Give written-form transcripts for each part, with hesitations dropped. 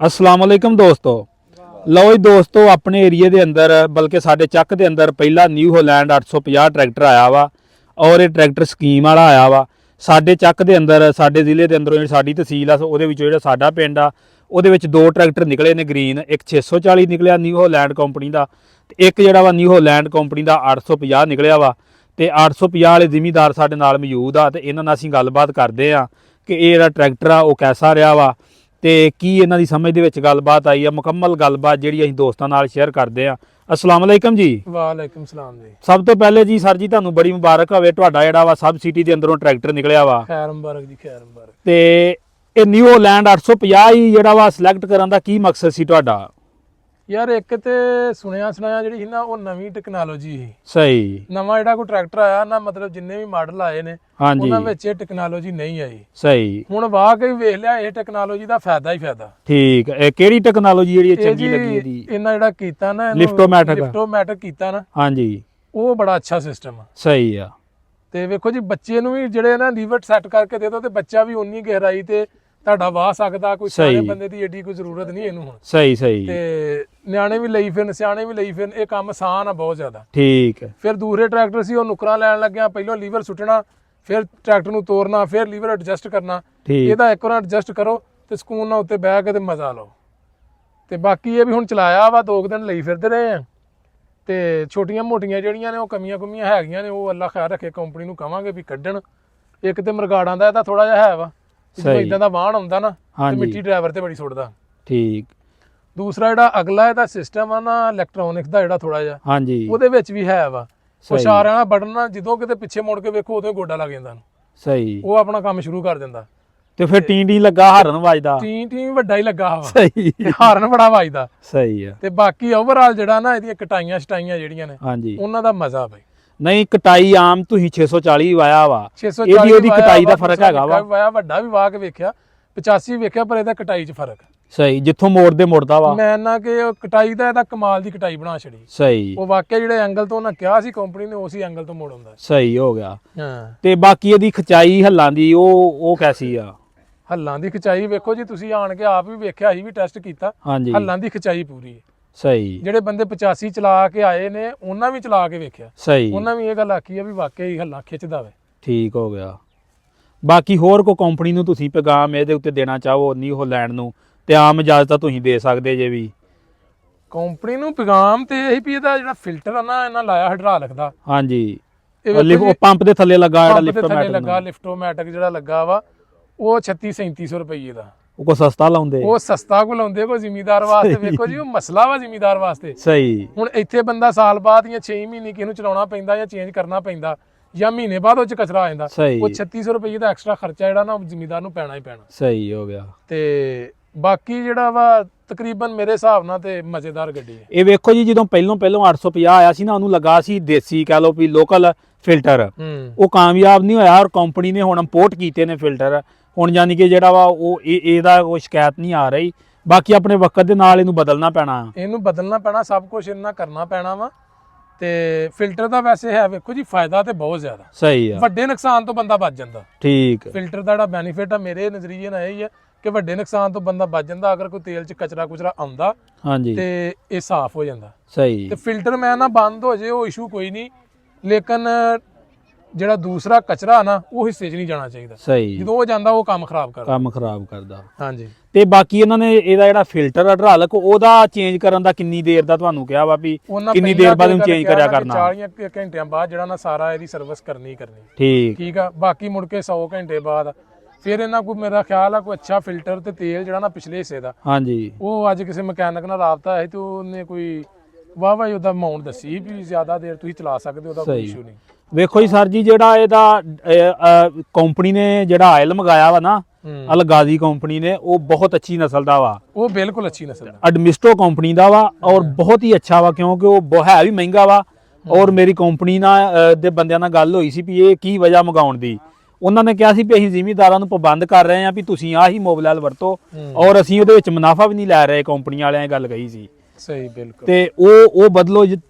अस्सलाम वालेकुम दोस्तों। लो जी दोस्तों, अपने एरिए के अंदर बल्कि साडे चक के अंदर पहला न्यू होलैंड 850 ट्रैक्टर आया वा और ये ट्रैक्टर स्कीम वाला आया वा। साडे चक के अंदर साडे जिले के अंदरों साडी तहसील आ ਉਹਦੇ ਵਿੱਚੋਂ ਜਿਹੜਾ ਸਾਡਾ ਪਿੰਡ ਆ ਉਹਦੇ ਵਿੱਚ ਦੋ ਟਰੈਕਟਰ ਨਿਕਲੇ ਨੇ ਗ੍ਰੀਨ। ਇੱਕ 640 ਨਿਕਲਿਆ ਨਿਊ ਹੋਲੈਂਡ ਕੰਪਨੀ ਦਾ ਤੇ ਇੱਕ ਜਿਹੜਾ ਵਾ ਨਿਊ ਹੋਲੈਂਡ ਕੰਪਨੀ ਦਾ 850 ਨਿਕਲਿਆ ਵਾ। ਤੇ 850 ਵਾਲੇ ਜ਼ਿਮੀਂਦਾਰ ਸਾਡੇ ਨਾਲ ਮੌਜੂਦ ਆ ਤੇ ਇਹਨਾਂ ਨਾਲ ਅਸੀਂ ਗੱਲਬਾਤ ਕਰਦੇ ਆ ਕਿ ਇਹ ਜਿਹੜਾ ਟਰੈਕਟਰ ਆ ਉਹ ਕੈਸਾ ਰਿਹਾ ਵਾ ਤੇ ਕੀ ਇਹਨਾਂ ਦੀ ਸਮਝ ਦੇ ਵਿੱਚ ਗੱਲਬਾਤ ਆਈ ਆ। ਮੁਕੰਮਲ ਗੱਲਬਾਤ ਜਿਹੜੀ ਅਸੀਂ ਦੋਸਤਾਂ ਨਾਲ ਸ਼ੇਅਰ ਕਰਦੇ ਆ। अस्सलाम वालेकुम जी। वालेकुम सलाम जी। सब तो पहले जी सर जी ਤੁਹਾਨੂੰ ਬੜੀ ਮੁਬਾਰਕ ਹੋਵੇ, ਤੁਹਾਡਾ ਜਿਹੜਾ ਵਾ ਸਬ ਸਿਟੀ ਦੇ ਅੰਦਰੋਂ ਟਰੈਕਟਰ ਨਿਕਲਿਆ ਵਾ। ਖੈਰ ਮੁਬਾਰਕ ਜੀ, ਖੈਰ ਮੁਬਾਰਕ। ਤੇ ਇਹ ਨਿਊ ਹੋਲੈਂਡ 850 ਹੀ ਜਿਹੜਾ ਵਾ ਸਿਲੈਕਟ ਕਰਨ ਦਾ ਕੀ ਮਕਸਦ ਸੀ ਤੁਹਾਡਾ? ਯਾਰ ਇੱਕ ਤੇ ਸੁਣਿਆ ਜਿਹੜੀ ਸੀ ਨਾ ਉਹ ਨਵੀਂ ਟੈਕਨੋਲੋਜੀ ਸੀ। ਸਹੀ। ਨਵਾਂ ਜਿਹੜਾ ਕੋਈ ਟਰੈਕਟਰ ਆਇਆ ਨਾ, ਮਤਲਬ ਜਿੰਨੇ ਵੀ ਮਾਡਲ ਆਏ ਨੇ ਉਹਨਾਂ ਵਿੱਚ ਇਹ ਟੈਕਨੋਲੋਜੀ ਨਹੀਂ ਆਈ। ਸਹੀ। ਹੁਣ ਵਾਕਈ ਵੇਖ ਲਿਆ ਇਹ ਟੈਕਨੋਲੋਜੀ ਦਾ ਫਾਇਦਾ ਹੀ ਫਾਇਦਾ। ਠੀਕ। ਇਹ ਕਿਹੜੀ ਟੈਕਨੋਲੋਜੀ ਜਿਹੜੀ ਚੰਗੀ ਲੱਗੀ ਇਹਦੀ? ਇਹਨਾਂ ਜਿਹੜਾ ਕੀਤਾ ਨਾ ਲਿਫਟੋਮੈਟਿਕ ਕੀਤਾ ਨਾ, ਹਾਂਜੀ, ਉਹ ਬੜਾ ਅੱਛਾ ਸਿਸਟਮ ਆ। ਸਹੀ ਆ। ਤੇ ਵੇਖੋ ਜੀ ਬੱਚੇ ਨੂੰ ਵੀ ਜਿਹੜੇ ਨਾ ਲੀਵਰ ਸੈੱਟ ਕਰਕੇ ਦੇ ਦੋ ਤੇ ਬੱਚਾ ਵੀ ਉਨੀ ਗਹਿਰਾਈ ਤੇ ਤੁਹਾਡਾ ਵਾਹ ਸਕਦਾ। ਕੋਈ ਸਾਰੇ ਬੰਦੇ ਦੀ ਏਡੀ ਕੋਈ ਜ਼ਰੂਰਤ ਨਹੀਂ ਇਹਨੂੰ ਹੁਣ। ਸਹੀ ਸਹੀ। ਤੇ ਨਿਆਣੇ ਵੀ ਲਈ ਫਿਰਨ, ਸਿਆਣੇ ਵੀ ਲਈ ਫਿਰਨ, ਇਹ ਕੰਮ ਆਸਾਨ ਆ ਬਹੁਤ ਜ਼ਿਆਦਾ। ਠੀਕ ਹੈ। ਫਿਰ ਦੂਸਰੇ ਟਰੈਕਟਰ ਸੀ ਉਹ ਨੁਕਰਾਂ ਲੈਣ ਲੱਗਿਆ, ਪਹਿਲਾਂ ਲੀਵਰ ਸੁੱਟਣਾ, ਫਿਰ ਟਰੈਕਟਰ ਨੂੰ ਤੋੜਨਾ, ਫਿਰ ਲੀਵਰ ਐਡਜਸਟ ਕਰਨਾ। ਇਹਦਾ ਇੱਕ ਵਾਰ ਐਡਜਸਟ ਕਰੋ ਤੇ ਸਕੂਨ ਨਾਲ ਉੱਤੇ ਬਹਿ ਕੇ ਤੇ ਮਜ਼ਾ ਲਓ। ਤੇ ਬਾਕੀ ਇਹ ਵੀ ਹੁਣ ਚਲਾਇਆ ਵਾ, 2 ਦਿਨ ਲਈ ਫਿਰਦੇ ਰਹੇ ਆ। ਤੇ ਛੋਟੀਆਂ ਮੋਟੀਆਂ ਜਿਹੜੀਆਂ ਨੇ ਉਹ ਕਮੀਆਂ ਹੈਗੀਆਂ ਨੇ, ਉਹ ਅੱਲਾ ਖੈਰ ਰੱਖੇ, ਕੰਪਨੀ ਨੂੰ ਕਵਾਂਗੇ ਵੀ ਕੱਢਣ। ਇੱਕ ਤੇ ਮਰਗਾੜਾਂ ਦਾ ਇਹਦਾ ਥੋੜਾ ਜਿਹਾ ਹੈ ਵਾ, ਜਦੋਂ ਇਦਾਂ ਦਾ ਵਾਹਣ ਆਉਂਦਾ ਨਾ ਤੇ ਮਿੱਟੀ ਡਰਾਈਵਰ ਤੇ ਬੜੀ ਸੁੱਟਦਾ। ਠੀਕ। ਦੂਸਰਾ ਜਿਹੜਾ ਅਗਲਾ ਇਹਦਾ ਸਿਸਟਮ ਆ ਨਾ ਇਲੈਕਟ੍ਰੋਨਿਕਸ ਦਾ, ਜਿਹੜਾ ਥੋੜਾ ਜਿਹਾ ਉਹਦੇ ਵਿੱਚ ਵੀ ਹੈ ਵਾ। ਇਸ਼ਾਰਿਆਂ ਨਾਲ ਬਟਨ ਨਾਲ ਜਦੋਂ ਕਿਤੇ ਪਿੱਛੇ ਮੁੜ ਕੇ ਵੇਖੋ ਉਦੋਂ ਗੋਡਾ ਲੱਗ ਜਾਂਦਾ। ਸਹੀ। ਉਹ ਆਪਣਾ ਕੰਮ ਸ਼ੁਰੂ ਕਰ ਦਿੰਦਾ। ਤੇ ਫਿਰ ਟੀ ਲੱਗਾ, ਹਾਰਨ ਵੱਜਦਾ। ਟੀ ਵੱਡਾ ਹੀ ਲੱਗਾ ਵਾ। ਸਹੀ। ਹਾਰਨ ਬੜਾ ਵੱਜਦਾ। ਸਹੀ ਆ। ਤੇ ਬਾਕੀ ਓਵਰਆਲ ਜਿਹੜਾ ਨਾ ਇਹਦੀਆਂ ਕਟਾਈਆਂ ਛਟਾਈਆਂ ਜਿਹੜੀਆਂ ਨੇ ਉਹਨਾਂ ਦਾ ਮਜ਼ਾ ਬਈ। ਨਹੀਂ, ਕਟਾਈ ਆਮ ਤੁਸੀਂ 640 ਵਾਇਆ ਵਾ, ਇਹਦੀ ਕਟਾਈ ਦਾ ਫਰਕ ਹੈਗਾ ਵਾ। ਵਾਇਆ ਵੱਡਾ ਵੀ ਵਾਹ ਕੇ ਵੇਖਿਆ, 85 ਵੇਖਿਆ, ਪਰ ਇਹਦਾ ਕਟਾਈ 'ਚ ਫਰਕ। ਸਹੀ। ਜਿੱਥੋਂ ਮੋੜਦੇ ਮੁੜਦਾ ਵਾ। ਮੈਂ ਨਾ ਕਿ ਕਟਾਈ ਦਾ ਇਹਦਾ ਕਮਾਲ ਦੀ ਕਟਾਈ ਬਣਾ ਛੜੀ। ਸਹੀ। ਉਹ ਵਾਕਿਆ ਜਿਹੜੇ ਐਂਗਲ ਤੋਂ ਉਹਨਾਂ ਕਿਹਾ ਸੀ ਕੰਪਨੀ ਨੇ, ਉਸੇ ਐਂਗਲ ਤੋਂ ਮੋੜ ਹੁੰਦਾ। ਸਹੀ ਹੋ ਗਿਆ। ਹਾਂ। ਤੇ ਬਾਕੀ ਇਹਦੀ ਖਿਚਾਈ ਹੱਲਾਂ ਦੀ ਉਹ ਕੈਸੀ ਆ? ਹੱਲਾਂ ਦੀ ਖਿਚਾਈ ਵੇਖੋ ਜੀ, ਤੁਸੀਂ ਆਣ ਕੇ ਆਪ ਵੀ ਵੇਖਿਆ, ਅਸੀਂ ਵੀ ਟੈਸਟ ਕੀਤਾ। ਹੱਲਾਂ ਦੀ ਖਿਚਾਈ ਪੂਰੀ ਹੈ। ਸਹੀ। ਜਿਹੜੇ ਬੰਦੇ 85 ਚਲਾ ਕੇ ਆਏ ਨੇ ਉਹਨਾਂ ਵੀ ਚਲਾ ਕੇ ਵੇਖਿਆ। ਸਹੀ। ਉਹਨਾਂ ਵੀ ਇਹ ਗੱਲ ਆਖੀ ਆ ਵੀ ਵਾਕਿਆ ਹੀ ਹੱਲਾਂ ਖਿੱਚਦਾ ਵੇ। ਠੀਕ ਹੋ ਗਿਆ। ਬਾਕੀ ਹੋਰ ਕੋਈ ਕੰਪਨੀ ਨੂੰ ਤੁਸੀਂ ਪੈਗਾਮ ਇਹਦੇ ਉੱਤੇ ਦੇਣਾ ਚਾਹੋ ਨਿਊ ਹੋਲੈਂਡ ਨੂੰ, ਤੇ ਆਮ ਇਜਾਜ਼ਤ ਤੁਸੀਂ ਦੇ ਸਕਦੇ ਜੇ ਵੀ। ਕੰਪਨੀ ਨੂੰ ਪੈਗਾਮ ਤੇ ਇਹੀ ਵੀ ਇਹਦਾ ਜਿਹੜਾ ਫਿਲਟਰ ਆ ਨਾ ਇਹਨਾਂ ਲਾਇਆ ਹਾਈਡ੍ਰੋਲਿਕ ਦਾ। ਹਾਂਜੀ। ਉਹ ਪੰਪ ਦੇ ਥੱਲੇ ਲੱਗਾ, ਜਿਹੜਾ ਲਿਫਟੋਮੈਟਿਕ ਜਿਹੜਾ ਲੱਗਾ ਵਾ, ਉਹ 3600-3700 ਰੁਪਏ ਦਾ। ਉਹ ਕੋ ਸਸਤਾ ਲਾਉਂਦੇ, ਉਹ ਸਸਤਾ ਕੋ ਲਾਉਂਦੇ ਕੋਈ ਜ਼ਿਮੀਦਾਰ ਵਾਸਤੇ। ਵੇਖੋ ਜੀ ਉਹ ਮਸਲਾ ਵਾ ਜ਼ਿਮੀਦਾਰ ਵਾਸਤੇ। ਸਹੀ। ਹੁਣ ਇੱਥੇ ਬੰਦਾ ਸਾਲ ਬਾਅਦ ਜਾਂ 6 ਮਹੀਨੇ ਕਿਸੇ ਨੂੰ ਚਲਾਉਣਾ ਪੈਂਦਾ ਜਾਂ ਚੇਂਜ ਕਰਨਾ ਪੈਂਦਾ, ਜਾਂ ਮਹੀਨੇ ਬਾਅਦ ਉਹ ਚ ਕਚਰਾ ਆ ਜਾਂਦਾ। ਉਹ 3600 ਰੁਪਏ ਦਾ ਐਕਸਟਰਾ ਖਰਚਾ ਜਿਹੜਾ ਨਾ ਜ਼ਿਮੀਦਾਰ ਨੂੰ ਪੈਣਾ ਹੀ ਪੈਣਾ। ਸਹੀ ਹੋ ਗਿਆ। ਤੇ ਬਾਕੀ ਜਿਹੜਾ ਵਾ ਤਕਰੀਬਨ ਮੇਰੇ ਹਿਸਾਬ ਨਾਲ ਤੇ ਮਜ਼ੇਦਾਰ ਗੱਡੀ ਹੈ। ਇਹ ਵੇਖੋ ਜੀ, ਜਦੋਂ ਪਹਿਲੋਂ 850 ਆਇਆ ਸੀ ਨਾ, ਉਹਨੂੰ ਲੱਗਾ ਸੀ ਦੇਸੀ ਕਹਿ ਲਓ ਵੀ ਲੋਕਲ ਫਿਲਟਰ, ਉਹ ਕਾਮਯਾਬ ਨਹੀਂ ਹੋਇਆ ਔਰ ਕੰਪਨੀ ਨੇ ਹੁਣ ਇੰਪੋਰਟ ਕੀਤੇ ਨੇ ਫਿਲਟਰ। ਹੁਣ ਯਾਨੀ ਕਿ ਜਿਹੜਾ ਵਾ ਉਹ ਇਹਦਾ ਕੋਈ ਸ਼ਿਕਾਇਤ ਨਹੀਂ ਆ ਰਹੀ। ਬਾਕੀ ਆਪਣੇ ਵਕਤ ਦੇ ਨਾਲ ਇਹਨੂੰ ਬਦਲਣਾ ਪੈਣਾ, ਸਭ ਕੁਝ ਇਹਨਾਂ ਕਰਨਾ ਪੈਣਾ ਵਾ। ਤੇ ਫਿਲਟਰ ਦਾ ਵੈਸੇ ਹੈ ਵੇਖੋ ਜੀ ਫਾਇਦਾ ਤੇ ਬਹੁਤ ਜ਼ਿਆਦਾ। ਸਹੀ ਆ। ਵੱਡੇ ਨੁਕਸਾਨ ਤੋਂ ਬੰਦਾ ਬਚ ਜਾਂਦਾ। ਠੀਕ। ਫਿਲਟਰ ਦਾ ਜਿਹੜਾ ਬੈਨੀਫਿਟ ਆ ਮੇਰੇ ਨਜ਼ਰੀਏ ਨਾਲ ਇਹ ਹੀ ਆ ਕਿ ਵੱਡੇ ਨੁਕਸਾਨ ਤੋਂ ਬੰਦਾ ਬਚ ਜਾਂਦਾ। ਅਗਰ ਕੋਈ ਤੇਲ 'ਚ ਕਚਰਾ ਆਉਂਦਾ ਤੇ ਇਹ ਸਾਫ਼ ਹੋ ਜਾਂਦਾ। ਸਹੀ। ਤੇ ਫਿਲਟਰ ਮੈਂ ਨਾ ਬੰਦ ਹੋ ਜੇ ਉਹ ਇਸ਼ੂ ਕੋਈ ਨਹੀਂ, ਲੇਕਿਨ ਜਿਹੜਾ ਦੂਸਰਾ ਕਚਰਾ ਨਾ ਉਹ ਹਿੱਸੇ 'ਚ ਨਹੀਂ ਜਾਣਾ ਚਾਹੀਦਾ। ਸਹੀ। ਜਦੋਂ ਉਹ ਜਾਂਦਾ ਉਹ ਕੰਮ ਖਰਾਬ ਕਰਦਾ। ਹਾਂਜੀ। ਤੇ ਬਾਕੀ ਇਹਨਾਂ ਨੇ ਇਹਦਾ ਜਿਹੜਾ ਫਿਲਟਰ ਹਾਈਡ੍ਰੋਲਿਕ ਉਹਦਾ ਚੇਂਜ ਕਰਨ ਦਾ ਕਿੰਨੀ ਦੇਰ ਦਾ ਤੁਹਾਨੂੰ ਕਿਹਾ ਵਾ ਵੀ ਕਿੰਨੀ ਦੇਰ ਬਾਅਦ ਇਹਨੂੰ ਚੇਂਜ ਕਰਿਆ ਕਰਨਾ? 40 ਘੰਟਿਆਂ ਬਾਅਦ ਜਿਹੜਾ ਨਾ ਸਾਰਾ ਇਹਦੀ ਸਰਵਿਸ ਕਰਨੀ। ਠੀਕ ਆ। ਬਾਕੀ ਮੁੜ ਕੇ 100 ਘੰਟੇ ਬਾਅਦ ਫਿਰ ਇਹਨਾਂ ਕੋਈ ਮੇਰਾ ਖਿਆਲ ਆ ਕੋਈ ਅੱਛਾ ਫਿਲਟਰ ਤੇ ਤੇਲ ਜਿਹੜਾ ਨਾ ਪਿਛਲੇ ਹਿੱਸੇ ਦਾ, ਹਾਂਜੀ, ਉਹ ਅੱਜ ਕਿਸੇ ਮਕੈਨਿਕ ਨਾਲ ਰਾਬਤਾ ਹੈ ਤੇ ਉਹਨੇ ਕੋਈ ਵਾਹ ਉਹਦਾ ਅਮਾਉਂਟ ਦੱਸੀ ਵੀ ਜ਼ਿਆਦਾ ਦੇਰ ਤੁਸੀਂ ਚਲਾ ਸਕਦੇ, ਉਹਦਾ ਕੋਈ ਇਸ਼ੂ ਨਹੀਂ। ਵੇਖੋ ਜੀ ਸਰ ਜੀ, ਜਿਹੜਾ ਇਹਦਾ ਕੰਪਨੀ ਨੇ ਜਿਹੜਾ ਆਇਲ ਮੰਗਾਇਆ ਵਾ ਨਾ, ਅਲਗਾਜ਼ੀ ਕੰਪਨੀ ਨੇ, ਉਹ ਬਹੁਤ ਅੱਛੀ ਨਸਲ ਦਾ ਵਾ। ਉਹ ਬਿਲਕੁਲ ਅੱਛੀ ਨਸਲ ਦਾ ਐਡਮਿਸਟੋ ਕੰਪਨੀ ਦਾ ਵਾ ਔਰ ਬਹੁਤ ਹੀ ਅੱਛਾ ਵਾ, ਕਿਉਂਕਿ ਉਹ ਹੈ ਵੀ ਮਹਿੰਗਾ ਵਾ। ਔਰ ਮੇਰੀ ਕੰਪਨੀ ਨਾਲ ਦੇ ਬੰਦਿਆਂ ਨਾਲ ਗੱਲ ਹੋਈ ਸੀ ਵੀ ਇਹ ਕੀ ਵਜ੍ਹਾ ਮੰਗਾਉਣ ਦੀ। ਉਹਨਾਂ ਨੇ ਕਿਹਾ ਸੀ ਵੀ ਅਸੀਂ ਜ਼ਿਮੀਂਦਾਰਾਂ ਨੂੰ ਪਾਬੰਦ ਕਰ ਰਹੇ ਹਾਂ ਵੀ ਤੁਸੀਂ ਆਹੀ ਮੋਬਾਈਲ ਵਰਤੋ ਔਰ ਅਸੀਂ ਉਹਦੇ ਵਿੱਚ ਮੁਨਾਫਾ ਵੀ ਨਹੀਂ ਲੈ ਰਹੇ। ਕੰਪਨੀ ਵਾਲਿਆਂ ਨੇ ਗੱਲ ਕਹੀ ਸੀ। ਸਹੀ। ਬਿਲਕੁਲ। ਤੇ ਉਹ ਬਦਲੋ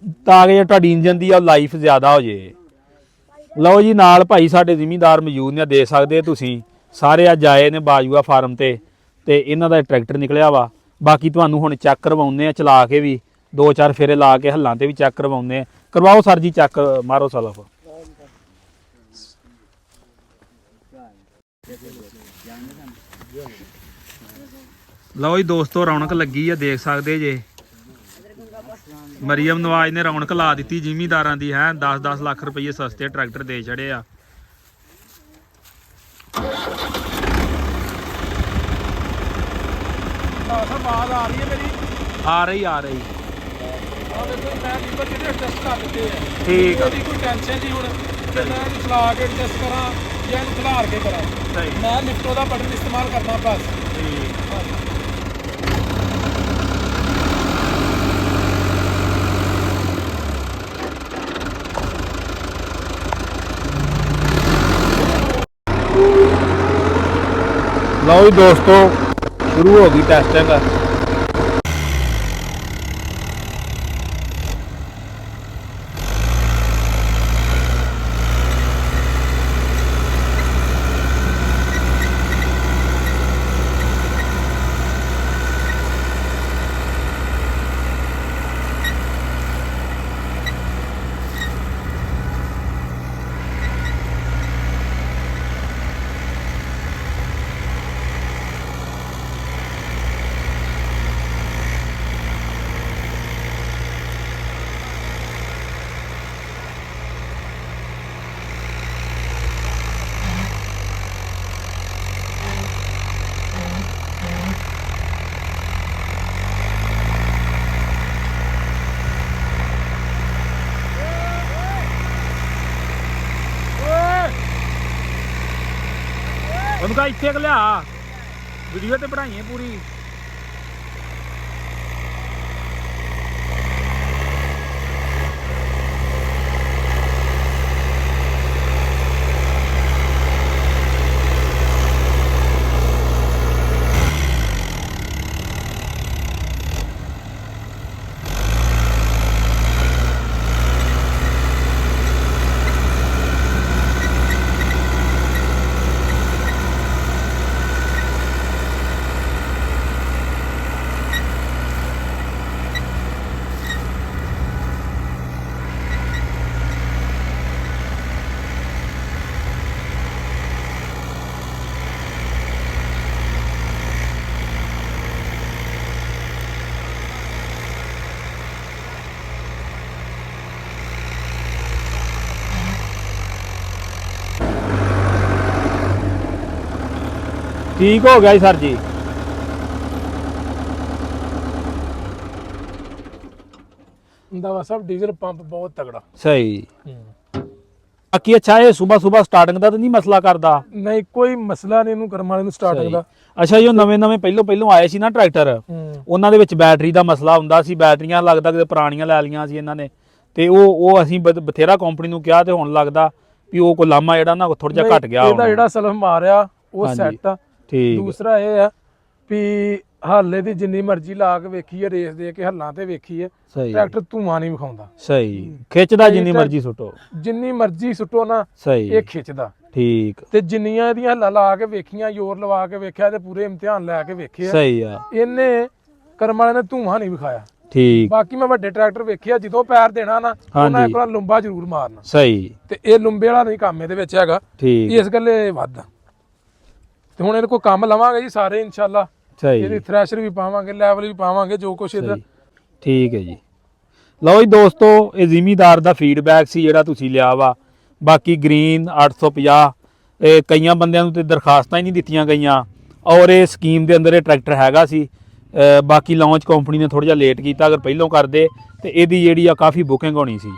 ਤਾਂ ਕਿ ਤੁਹਾਡੀ ਇੰਜਨ ਦੀ ਲਾਈਫ ਜ਼ਿਆਦਾ ਹੋ ਜੇ। ਲਓ ਜੀ, ਨਾਲ ਭਾਈ ਸਾਡੇ ਜ਼ਿਮੀਂਦਾਰ ਮੌਜੂਦ ਨੇ, ਦੇ ਸਕਦੇ ਤੁਸੀਂ ਸਾਰੇ। ਅੱਜ ਆਏ ਨੇ ਬਾਜੂਆ ਫਾਰਮ ਤੇ ਇਹਨਾਂ ਦਾ ਟਰੈਕਟਰ ਨਿਕਲਿਆ ਵਾ ਬਾਕੀ ਤੁਹਾਨੂੰ ਹੁਣ ਚੈੱਕ ਕਰਵਾਉਂਦੇ ਆ ਚਲਾ ਕੇ ਵੀ 2-4 ਫੇਰੇ ਲਾ ਕੇ ਹੱਲਾਂ ਤੇ ਵੀ ਚੈੱਕ ਕਰਵਾਉਂਦੇ ਆ। ਕਰਵਾਓ ਸਰ ਜੀ ਚੈੱਕ, ਮਾਰੋ ਸਲਫ। ਲਓ ਜੀ ਦੋਸਤੋ ਰੌਣਕ ਲੱਗੀ ਆ, ਦੇਖ ਸਕਦੇ ਜੇ ਮਰੀਮ ਨਵਾਜ਼ ਨੇ ਰੌਣਕ ਲਾ ਦਿੱਤੀ ਜ਼ਿਮੀਂਦਾਰਾਂ ਦੀ ਹੈ। 10-10 ਲੱਖ ਰੁਪਏ ਸਸਤੇ ਟਰੈਕਟਰ ਦੇ ਛੜੇ ਆ। ਆਵਾਜ਼ ਆ ਰਹੀ ਹੈ ਮੇਰੀ? ਆ ਰਹੀ ਆ ਦੇਖੋ ਮੈਂ ਲੀਵਰ ਜਿਹੜੇ ਐਡਜਸਟ ਕਰ ਦਿੱਤੇ ਆ। ਠੀਕ ਆ। ਉਹਦੀ ਕੋਈ ਟੈਨਸ਼ਨ ਨਹੀਂ ਹੁਣ ਕਿ ਮੈਂ ਇਹਨੂੰ ਚਲਾ ਕੇ ਐਡਜਸਟ ਕਰਾਂ ਜਾਂ ਇਹਨੂੰ ਖਿਲਾਰ ਕੇ ਕਰਾਂ। ਸਹੀ। ਮੈਂ ਲਿਫਟੋ ਦਾ ਬਟਨ ਇਸਤੇਮਾਲ ਕਰਨਾ ਬਸ। ਠੀਕ। ਲਓ ਜੀ ਦੋਸਤੋ ਸ਼ੁਰੂ ਹੋ ਗਈ ਟੈਸਟਿੰਗ। ਉਹਨੂੰ ਕਹਾ ਇੱਥੇ ਲਿਆ, ਵੀਡੀਓ ਤੇ ਬਣਾਈਏ ਪੂਰੀ। ਠੀਕ ਹੋ ਗਿਆ ਜੀ ਸਰ ਜੀ। ਦਵਾ ਸਾਹਿਬ ਡੀਜ਼ਲ ਪੰਪ ਬਹੁਤ ਤਗੜਾ। ਸਹੀ। ਬਾਕੀ ਅੱਛਾ ਇਹ ਸਵੇਰ ਸਟਾਰਟਿੰਗ ਦਾ ਤਾਂ ਨਹੀਂ ਮਸਲਾ ਕਰਦਾ? ਨਹੀਂ ਕੋਈ ਮਸਲਾ ਨਹੀਂ ਇਹਨੂੰ ਕਰਮ ਵਾਲੇ ਨੂੰ ਸਟਾਰਟਿੰਗ ਦਾ। ਅੱਛਾ ਜੋ ਨਵੇਂ ਪਹਿਲੋਂ ਆਏ ਸੀ ਨਾ ਟਰੈਕਟਰ, ਉਹਨਾਂ ਦੇ ਵਿੱਚ ਬੈਟਰੀ ਦਾ ਮਸਲਾ ਹੁੰਦਾ ਸੀ। ਬੈਟਰੀਆਂ ਲੱਗਦਾ ਕਿ ਪੁਰਾਣੀਆਂ ਲੈ ਲਈਆਂ ਸੀ ਇਹਨਾਂ ਨੇ, ਤੇ ਉਹ ਅਸੀਂ ਬਥੇਰਾ ਕੰਪਨੀ ਨੂੰ ਕਿਹਾ, ਤੇ ਹੁਣ ਲੱਗਦਾ ਵੀ ਉਹ ਕੋ ਲਾਮਾ ਜਿਹੜਾ ਨਾ ਥੋੜਾ ਜਿਹਾ ਘਟ ਗਿਆ। ਇਹਦਾ ਜਿਹੜਾ ਸਲਫ ਮਾਰਿਆ ਉਹ ਸੈੱਟ ਆ। ਠੀਕ। ਦੂਸਰਾ ਇਹ ਆ ਵੀ ਹਾਲੇ ਦੀ ਜਿੰਨੀ ਮਰਜ਼ੀ ਲਾ ਕੇ ਵੇਖੀਏ, ਰੇਸ ਦੇ ਕੇ ਹੱਲਾਂ ਤੇ ਵੇਖੀਏ, ਟਰੈਕਟਰ ਧੂਆਂ ਨਹੀਂ ਵਿਖਾਉਂਦਾ। ਸਹੀ। ਖਿੱਚਦਾ ਜਿੰਨੀ ਮਰਜ਼ੀ ਸੁੱਟੋ, ਜਿੰਨੀ ਮਰਜ਼ੀ ਸੁੱਟੋ ਨਾ। ਸਹੀ। ਇਹ ਖਿੱਚਦਾ। ਠੀਕ। ਤੇ ਜਿੰਨੀਆਂ ਇਹਦੀਆਂ ਹੱਲਾਂ ਲਾ ਕੇ ਵੇਖੀਆਂ, ਜ਼ੋਰ ਲਵਾ ਕੇ ਵੇਖਿਆ, ਤੇ ਪੂਰੇ ਇਮਤਿਹਾਨ ਲੈ ਕੇ ਵੇਖਿਆ। ਸਹੀ ਆ। ਇਹਨੇ ਕਰਮ ਵਾਲੇ ਨੇ ਧੂਆਂ ਨਹੀਂ ਵਿਖਾਇਆ। ਠੀਕ। ਬਾਕੀ ਮੈਂ ਵੱਡੇ ਟਰੈਕਟਰ ਵੇਖਿਆ, ਜਦੋਂ ਪੈਰ ਦੇਣਾ ਨਾ ਉਹਨਾਂ ਇੱਕ ਵਾਰ ਲੰਬਾ ਜ਼ਰੂਰ ਮਾਰਨਾ। ਸਹੀ। ਤੇ ਇਹ ਲੰਬੇ ਵਾਲਾ ਨਹੀਂ ਕੰਮ ਇਹਦੇ ਵਿੱਚ ਹੈਗਾ। ਠੀਕ। ਇਸ ਗੱਲੇ ਵੱਧ। ਤੇ ਹੁਣ ਇਹਦੇ ਕੋਲ ਕੰਮ ਲਵਾਂਗੇ ਜੀ ਸਾਰੇ ਇਨਸ਼ਾਅੱਲਾ। ਸਹੀ। ਇਹਦੀ ਥ੍ਰੈਸ਼ਰ ਵੀ ਪਾਵਾਂਗੇ, ਲੈਵਲ ਵੀ ਪਾਵਾਂਗੇ, ਜੋ ਕੁਛ ਇਹਦਾ। ਠੀਕ ਹੈ ਜੀ। ਲਓ ਜੀ ਦੋਸਤੋ ਇਹ ਜ਼ਿਮੀਂਦਾਰ ਦਾ ਫੀਡਬੈਕ ਸੀ ਜਿਹੜਾ ਤੁਸੀਂ ਲਿਆ ਵਾ। ਬਾਕੀ ਗ੍ਰੀਨ 850 ਇਹ ਕਈਆਂ ਬੰਦਿਆਂ ਨੂੰ ਤੇ ਦਰਖਾਸਤਾਂ ਹੀ ਨਹੀਂ ਦਿੱਤੀਆਂ ਗਈਆਂ, ਔਰ ਇਹ ਸਕੀਮ ਦੇ ਅੰਦਰ ਇਹ ਟਰੈਕਟਰ ਹੈਗਾ ਸੀ। ਬਾਕੀ ਲਾਂਚ ਕੰਪਨੀ ਨੇ ਥੋੜਾ ਜਿਹਾ ਲੇਟ ਕੀਤਾ, ਅਗਰ ਪਹਿਲੋਂ ਕਰਦੇ ਤੇ ਇਹਦੀ ਜਿਹੜੀ ਆ ਕਾਫੀ ਬੁਕਿੰਗ ਹੋਣੀ ਸੀ।